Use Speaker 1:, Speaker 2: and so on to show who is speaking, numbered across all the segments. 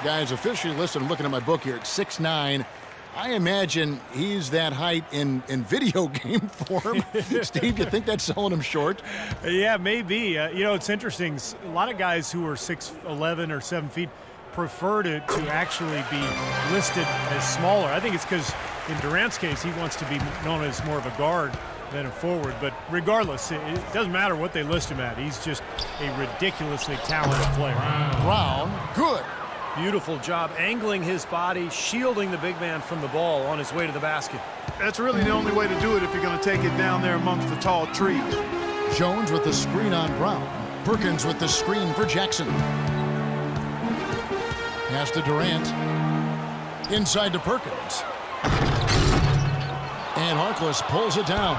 Speaker 1: Guy's officially listed, I'm looking at my book here, at 6'9". I imagine he's that height in video game form. Steve, you think that's selling him short?
Speaker 2: Yeah, maybe. It's interesting. A lot of guys who are 6'11" or 7 feet prefer to actually be listed as smaller. I think it's because in Durant's case, he wants to be known as more of a guard than a forward. But regardless, it doesn't matter what they list him at. He's just a ridiculously talented player.
Speaker 1: Brown, good.
Speaker 3: Beautiful job angling his body, shielding the big man from the ball on his way to the basket.
Speaker 4: That's really the only way to do it if you're going to take it down there amongst the tall trees.
Speaker 1: Jones with the screen on Brown. Perkins with the screen for Jackson. Pass to Durant. Inside to Perkins. And Harkless pulls it down.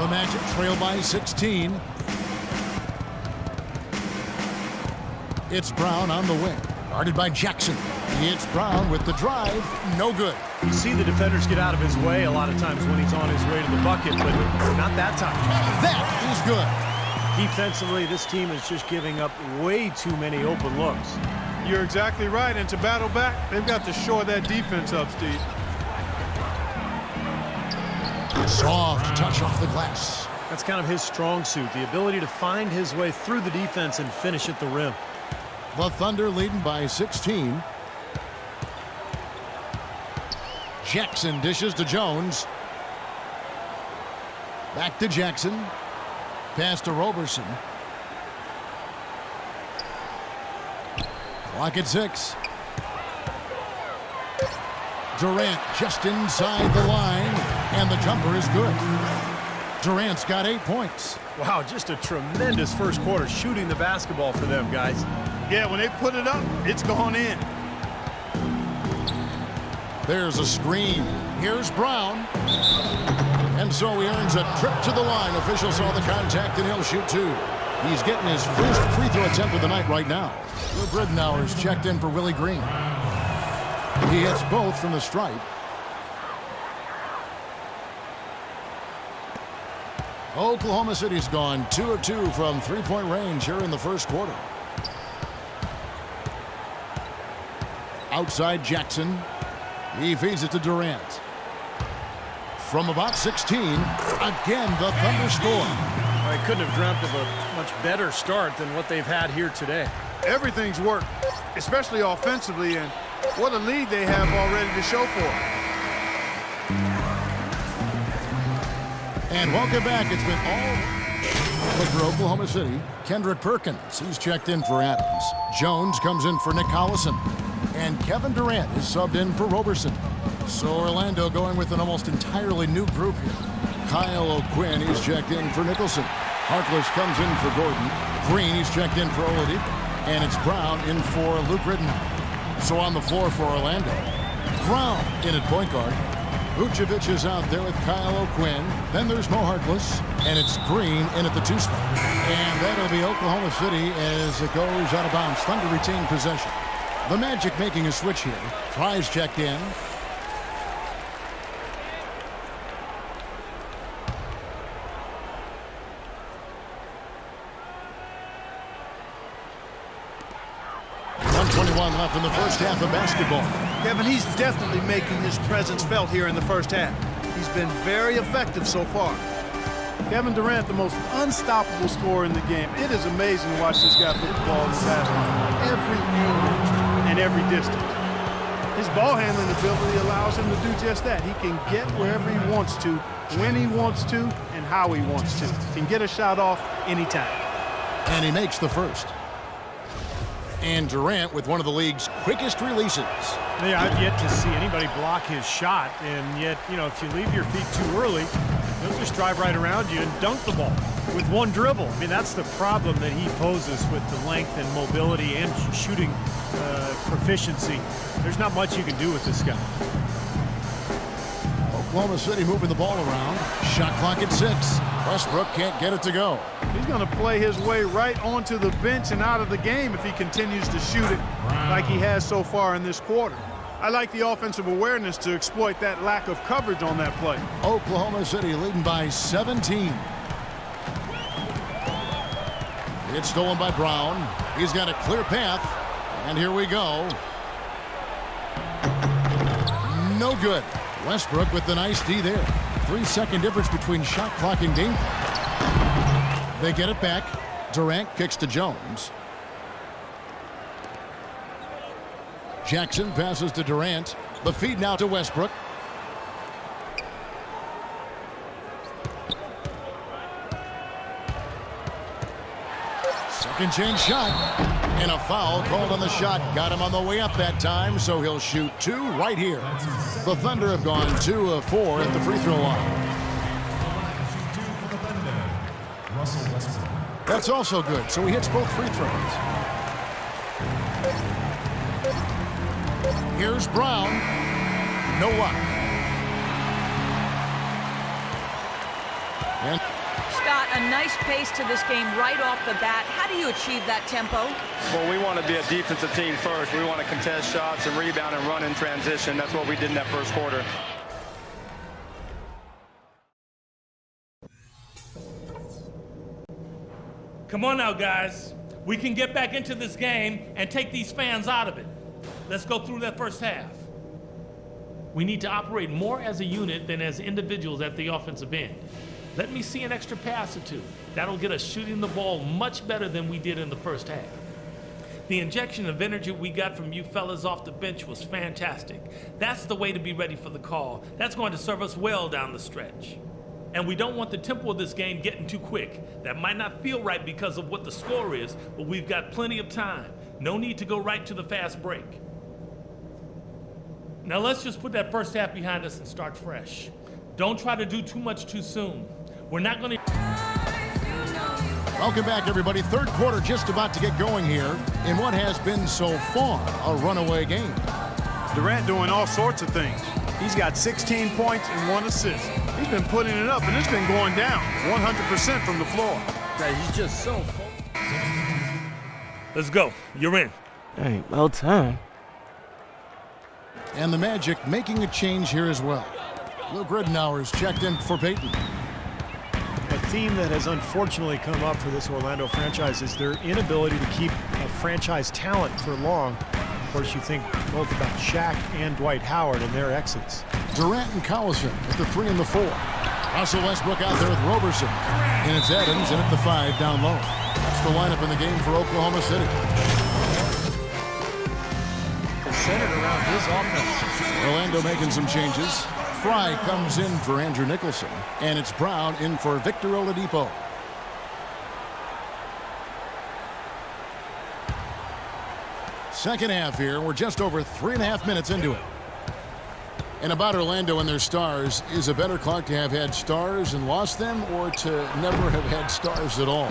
Speaker 1: The Magic trail by 16. It's Brown on the wing. Guarded by Jackson. It's Brown with the drive. No good.
Speaker 3: You see the defenders get out of his way a lot of times when he's on his way to the bucket, but not that time.
Speaker 1: That is good.
Speaker 3: Defensively, this team is just giving up way too many open looks.
Speaker 4: You're exactly right, and to battle back, they've got to shore that defense up, Steve.
Speaker 1: Soft touch off the glass.
Speaker 3: That's kind of his strong suit, the ability to find his way through the defense and finish at the rim.
Speaker 1: The Thunder leading by 16. Jackson dishes to Jones. Back to Jackson. Pass to Roberson. Clock at 6. Durant just inside the line, and the jumper is good. Durant's got 8 points.
Speaker 3: Wow, just a tremendous first quarter shooting the basketball for them, guys.
Speaker 4: Yeah, when they put it up, it's gone in.
Speaker 1: There's a screen. Here's Brown. And so he earns a trip to the line. Official saw the contact, and he'll shoot 2. He's getting his first free throw attempt of the night right now. Lou Bridenour's checked in for Willie Green. He hits both from the stripe. Oklahoma City's gone 2 of 2 from three-point range here in the first quarter. Outside Jackson. He feeds it to Durant. From about 16, again the Thunder score.
Speaker 3: I couldn't have dreamt of a much better start than what they've had here today.
Speaker 4: Everything's worked, especially offensively, and what a lead they have already to show for it.
Speaker 1: And welcome back. It's been all for Oklahoma City. Kendrick Perkins, he's checked in for Adams. Jones comes in for Nick Collison. And Kevin Durant is subbed in for Roberson. So Orlando going with an almost entirely new group here. Kyle O'Quinn, he's checked in for Nicholson. Harkless comes in for Gordon. Green, he's checked in for Oladipo. And it's Brown in for Luke Ridenour. So on the floor for Orlando. Brown in at point guard. Vucevic is out there with Kyle O'Quinn. Then there's Mo Harkless. And it's Green in at the 2 spot. And that'll be Oklahoma City as it goes out of bounds. Thunder retain possession. The Magic making a switch here. Prize checked in. .121 left in the first half of basketball.
Speaker 5: Kevin, he's definitely making his presence felt here in the first half. He's been very effective so far.
Speaker 4: Kevin Durant, the most unstoppable scorer in the game. It is amazing to watch this guy put the ball in the basket every inch and every distance. His ball handling ability allows him to do just that. He can get wherever he wants to, when he wants to, and how he wants to. He can get a shot off anytime.
Speaker 1: And he makes the first. And Durant with one of the league's quickest releases.
Speaker 2: Yeah, I've yet to see anybody block his shot, and yet, if you leave your feet too early, he'll just drive right around you and dunk the ball with one dribble. I mean, that's the problem that he poses with the length and mobility and shooting proficiency. There's not much you can do with this guy.
Speaker 1: Oklahoma City moving the ball around. Shot clock at 6. Westbrook can't get it to go.
Speaker 4: He's going to play his way right onto the bench and out of the game if he continues to shoot it like he has so far in this quarter. I like the offensive awareness to exploit that lack of coverage on that play.
Speaker 1: Oklahoma City leading by 17. It's stolen by Brown. He's got a clear path. And here we go. No good. Westbrook with the nice D there. 3-second difference between shot clock and game clock. They get it back. Durant kicks to Jones. Jackson passes to Durant. The feed now to Westbrook. Second chance shot. And a foul called on the shot. Got him on the way up that time, so he'll shoot 2 right here. The Thunder have gone 2 of 4 at the free throw line. That's also good, so he hits both free throws. Here's Brown. No luck. And
Speaker 6: Scott, a nice pace to this game right off the bat. How do you achieve that tempo?
Speaker 7: Well, we want to be a defensive team first. We want to contest shots and rebound and run in transition. That's what we did in that first quarter.
Speaker 8: Come on now, guys. We can get back into this game and take these fans out of it. Let's go through that first half. We need to operate more as a unit than as individuals at the offensive end. Let me see an extra pass or two. That'll get us shooting the ball much better than we did in the first half. The injection of energy we got from you fellas off the bench was fantastic. That's the way to be ready for the call. That's going to serve us well down the stretch. And we don't want the tempo of this game getting too quick. That might not feel right because of what the score is, but we've got plenty of time. No need to go right to the fast break. Now let's just put that first half behind us and start fresh. Don't try to do too much too soon. We're not going to...
Speaker 1: welcome back, everybody. Third quarter just about to get going here in what has been so far a runaway game.
Speaker 4: Durant doing all sorts of things. He's got 16 points and 1 assist. He's been putting it up, and it's been going down 100% from the floor.
Speaker 3: He's just so full.
Speaker 8: Let's go. You're in.
Speaker 9: Hey, well done.
Speaker 1: And the Magic making a change here as well. Luke Ridenour's checked in for Peyton.
Speaker 2: A theme that has unfortunately come up for this Orlando franchise is their inability to keep a franchise talent for long. Of course, you think both about Shaq and Dwight Howard and their exits.
Speaker 1: Durant and Collison at the 3 and the 4. Russell Westbrook out there with Roberson. And it's Adams in at the 5 down low. That's the lineup in the game for Oklahoma City.
Speaker 3: Centered around his offense.
Speaker 1: Orlando making some changes. Fry comes in for Andrew Nicholson. And it's Brown in for Victor Oladipo. Second half here. We're just over 3.5 minutes into it. And about Orlando and their stars, is it better, Clark, to have had stars and lost them, or to never have had stars at all?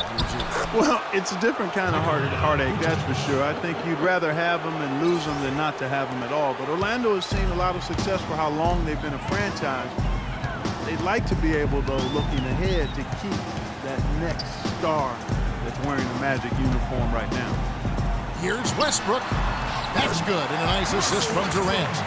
Speaker 4: Well, it's a different kind of heartache, that's for sure. I think you'd rather have them and lose them than not to have them at all. But Orlando has seen a lot of success for how long they've been a franchise. They'd like to be able, though, looking ahead, to keep that next star that's wearing the Magic uniform right now.
Speaker 1: Here's Westbrook. That's good, and a nice assist from Durant.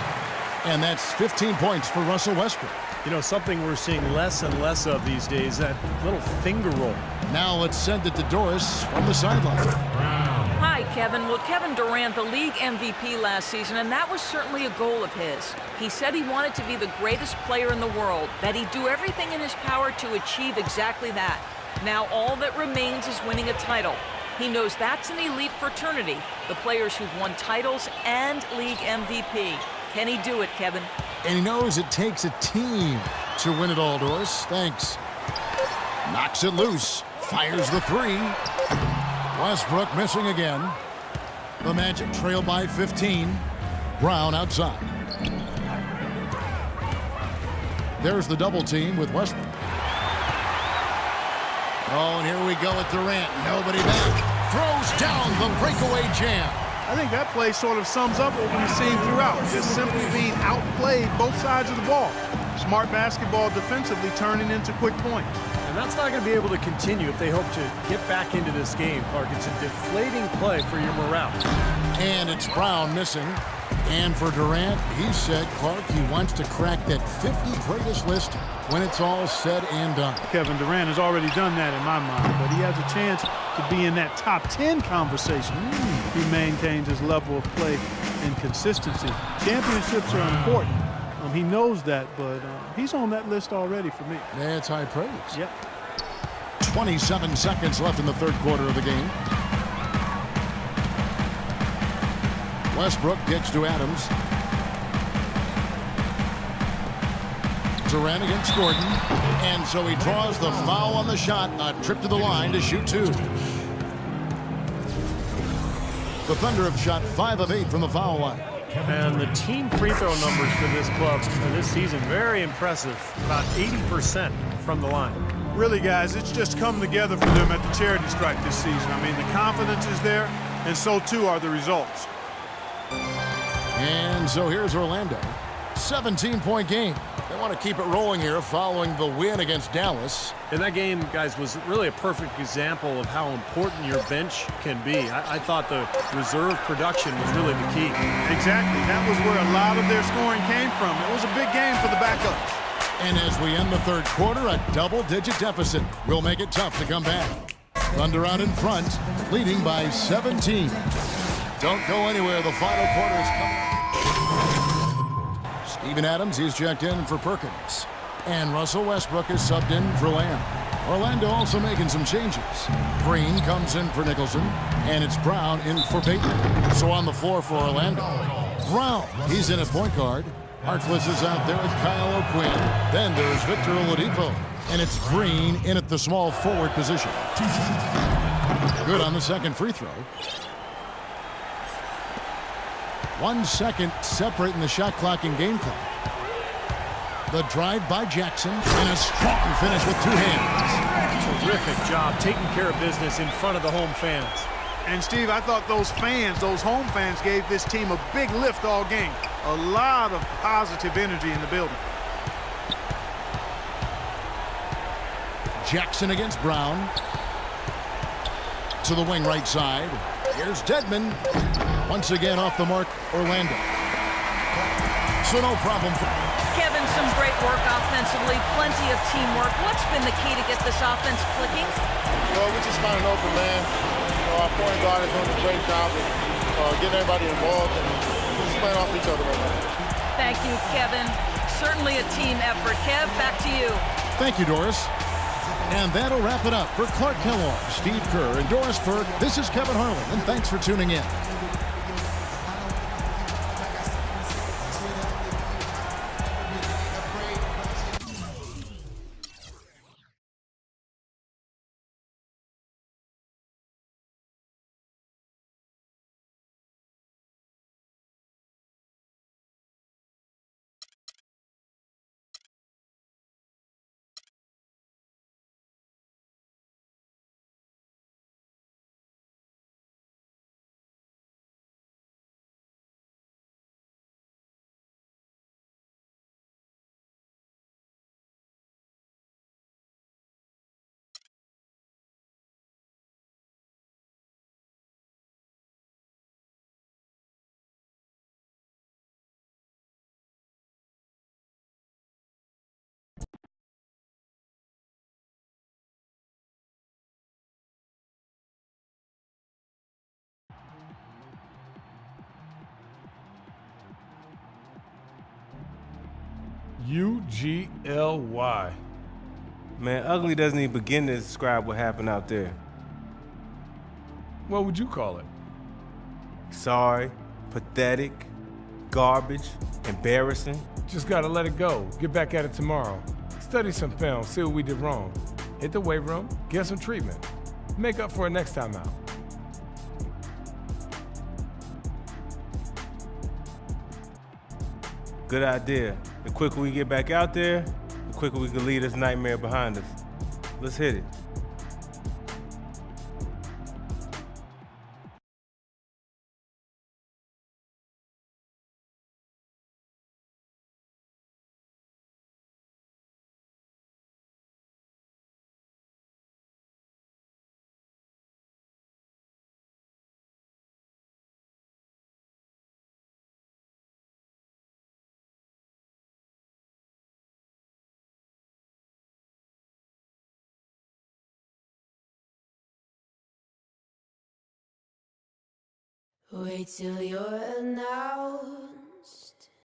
Speaker 1: And that's 15 points for Russell Westbrook.
Speaker 2: You know, something we're seeing less and less of these days, that little finger roll.
Speaker 1: Now let's send it to Doris from the sideline.
Speaker 6: Hi, Kevin. Well, Kevin Durant, the league MVP last season, and that was certainly a goal of his. He said he wanted to be the greatest player in the world, that he'd do everything in his power to achieve exactly that. Now all that remains is winning a title. He knows that's an elite fraternity, the players who've won titles and league MVP. Can he do it, Kevin?
Speaker 1: And he knows it takes a team to win it all, Doris. Thanks. Knocks it loose. Fires the 3. Westbrook missing again. The Magic trail by 15. Brown outside. There's the double team with Westbrook. Oh, and here we go with Durant. Nobody back. Throws down the breakaway jam.
Speaker 4: I think that play sort of sums up what we've seen throughout, just simply being outplayed both sides of the ball. Smart basketball defensively turning into quick points.
Speaker 2: And that's not going to be able to continue if they hope to get back into this game, Clark. It's a deflating play for your morale.
Speaker 1: And it's Brown missing. And for Durant, he said, Clark, he wants to crack that 50 greatest list when it's all said and done.
Speaker 4: Kevin Durant has already done that in my mind, but he has a chance to be in that top 10 conversation. He maintains his level of play and consistency. Championships are important, He knows that, but he's on that list already for me.
Speaker 1: That's high praise.
Speaker 4: Yep.
Speaker 1: 27 seconds left in the third quarter of the game. Westbrook gets to Adams. Durant against Gordon. And so he draws the foul on the shot. A trip to the line to shoot two. The Thunder have shot 5 of 8 from the foul line.
Speaker 3: And the team free throw numbers for this club this season, very impressive. About 80% from the line.
Speaker 4: Really, guys, it's just come together for them at the charity stripe this season. I mean, the confidence is there, and so too are the results.
Speaker 1: And so here's Orlando. 17-point game. They want to keep it rolling here following the win against Dallas.
Speaker 3: And that game, guys, was really a perfect example of how important your bench can be. I thought the reserve production was really the key.
Speaker 4: Exactly. That was where a lot of their scoring came from. It was a big game for the backups.
Speaker 1: And as we end the third quarter, a double-digit deficit will make it tough to come back. Thunder out in front, leading by 17. Don't go anywhere. The final quarter is coming. Steven Adams, he's checked in for Perkins. And Russell Westbrook is subbed in for Lamb. Orlando also making some changes. Green comes in for Nicholson, and it's Brown in for Payton. So on the floor for Orlando, Brown, he's in at point guard. Harkless is out there with Kyle O'Quinn. Then there's Victor Oladipo. And it's Green in at the small forward position. Good on the second free throw. 1 second separating the shot clock and game clock. The drive by Jackson and a strong finish with 2 hands.
Speaker 3: Terrific job taking care of business in front of the home fans.
Speaker 4: And Steve, I thought those fans, those home fans, gave this team a big lift all game. A lot of positive energy in the building.
Speaker 1: Jackson against Brown. To the wing right side. Here's Dedmon. Once again off the mark, Orlando. So no problem.
Speaker 6: Kevin, some great work offensively, plenty of teamwork. What's been the key to get this offense clicking?
Speaker 10: Well, we just found an open man. Our point guard is doing a great job of getting everybody involved, and we're just playing off each other right now.
Speaker 6: Thank you, Kevin. Certainly a team effort. Kev, back to you.
Speaker 1: Thank you, Doris. And that'll wrap it up for Clark Kellogg, Steve Kerr, and Doris Burke. This is Kevin Harlan, and thanks for tuning in.
Speaker 11: UGLY.
Speaker 9: Man, ugly doesn't even begin to describe what happened out there.
Speaker 11: What would you call it?
Speaker 9: Sorry, pathetic, garbage, embarrassing.
Speaker 11: Just gotta let it go. Get back at it tomorrow. Study some film, see what we did wrong. Hit the weight room, get some treatment. Make up for it next time out.
Speaker 9: Good idea. The quicker we get back out there, the quicker we can leave this nightmare behind us. Let's hit it.
Speaker 12: Wait till you're now.